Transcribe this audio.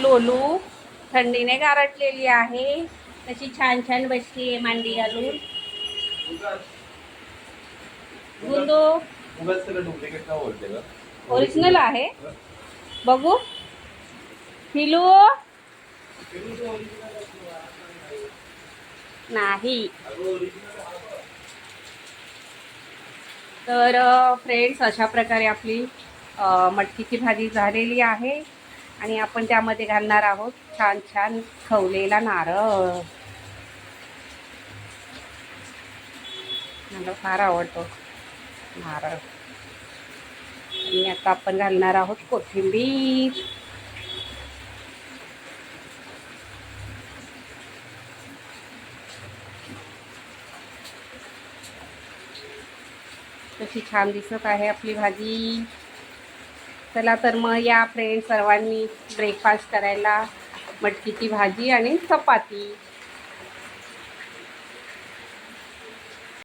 लोलू थंडीने गारटलेली आहे. तशी छान छान बसली आहे मांडी घालून. गुंदू ओरिजिनल आहे. बघू पिलू नाही. तर फ्रेंड्स, अशा प्रकारे आपली मटकीची भाजी झालेली आहे आणि आपण त्यामध्ये घालणार आहोत छान छान खवलेला नारळ. मला फार आवडतो नारळ. आणि आता आपण घालणार आहोत कोथिंबीर. कशी छान दिसत आहे आपली भाजी. चला तर मग या फ्रेंड्स सर्वांनी ब्रेकफास्ट करायला मटकीची भाजी आणि चपाती.